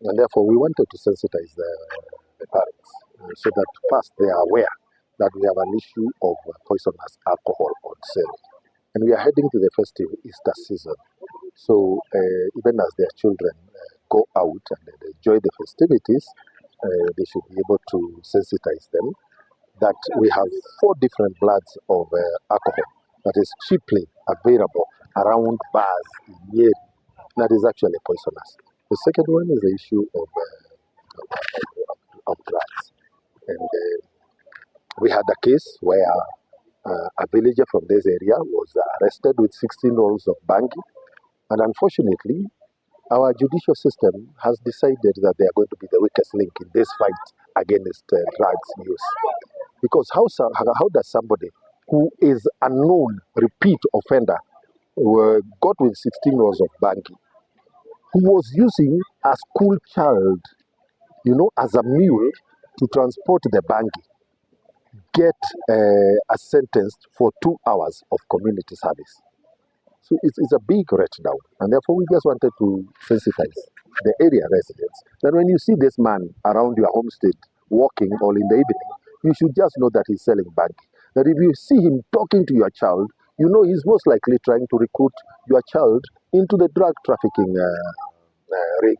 And therefore, we wanted to sensitize the parents so that first they are aware that we have an issue of poisonous alcohol on sale. And we are heading to the festive Easter season. So even as their children go out and enjoy the festivities, they should be able to sensitize them that we have 4 different bloods of alcohol that is cheaply available around bars in Nyeri that is actually poisonous. The second one is the issue of drugs. And we had a case where a villager from this area was arrested with 16 rolls of bangi. And unfortunately, our judicial system has decided that they are going to be the weakest link in this fight against drugs use. Because how does somebody who is a known repeat offender got with 16 rolls of bangi, who was using a school child, as a mule to transport the bangi, get a sentence for 2 hours of community service? So it's a big letdown, and therefore we just wanted to sensitize the area residents that when you see this man around your homestead walking all in the evening, you should just know that he's selling bangi. That if you see him talking to your child, he's most likely trying to recruit your child into the drug trafficking ring.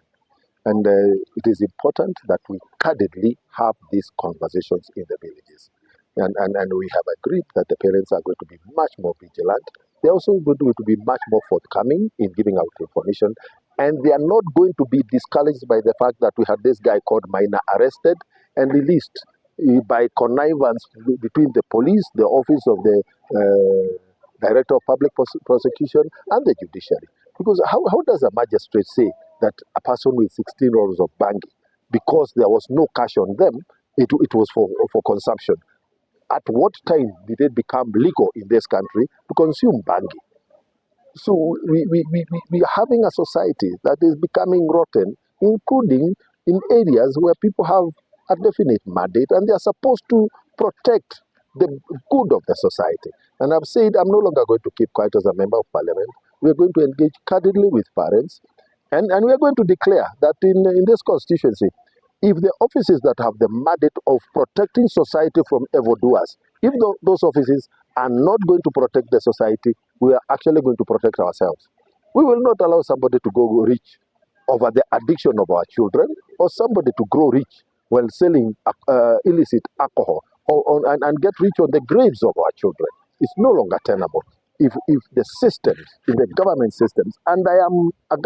And it is important that we candidly have these conversations in the villages. And we have agreed that the parents are going to be much more vigilant. They're also going to be much more forthcoming in giving out information. And they are not going to be discouraged by the fact that we had this guy called Minor arrested and released by connivance between the police, the office of the Director of Public Prosecution, and the judiciary. Because how does a magistrate say that a person with 16 rolls of bangi, because there was no cash on them, it was for consumption? At what time did it become legal in this country to consume bangi? So we are having a society that is becoming rotten, including in areas where people have a definite mandate and they are supposed to protect the good of the society. And I've said I'm no longer going to keep quiet as a member of parliament. We are going to engage candidly with parents, and we are going to declare that in this constituency, if the offices that have the mandate of protecting society from evildoers, if those offices are not going to protect the society, we are actually going to protect ourselves. We will not allow somebody to go rich over the addiction of our children, or somebody to grow rich while selling illicit alcohol and get rich on the graves of our children. It's no longer tenable. If the systems, if the government systems, and I am a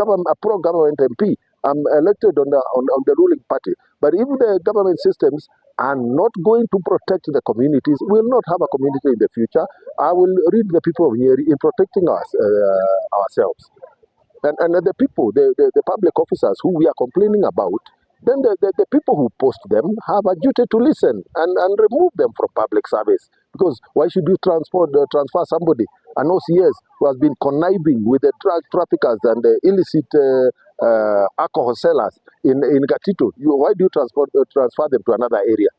pro-government MP, I'm elected on the ruling party, but if the government systems are not going to protect the communities, we will not have a community in the future. I will read the people of Nyeri in protecting ourselves. And the people, the public officers who we are complaining about, then the people who post them have a duty to listen and remove them from public service. Because why should you transfer somebody, an OCS who has been conniving with the drug traffickers and the illicit alcohol sellers in Gatitu? Why do you transfer them to another area?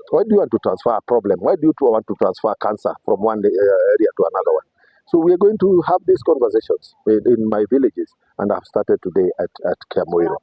Why do you want to transfer a problem? Why do you want to transfer cancer from one area to another one? So we are going to have these conversations in my villages, and I've started today at Kiamoiro.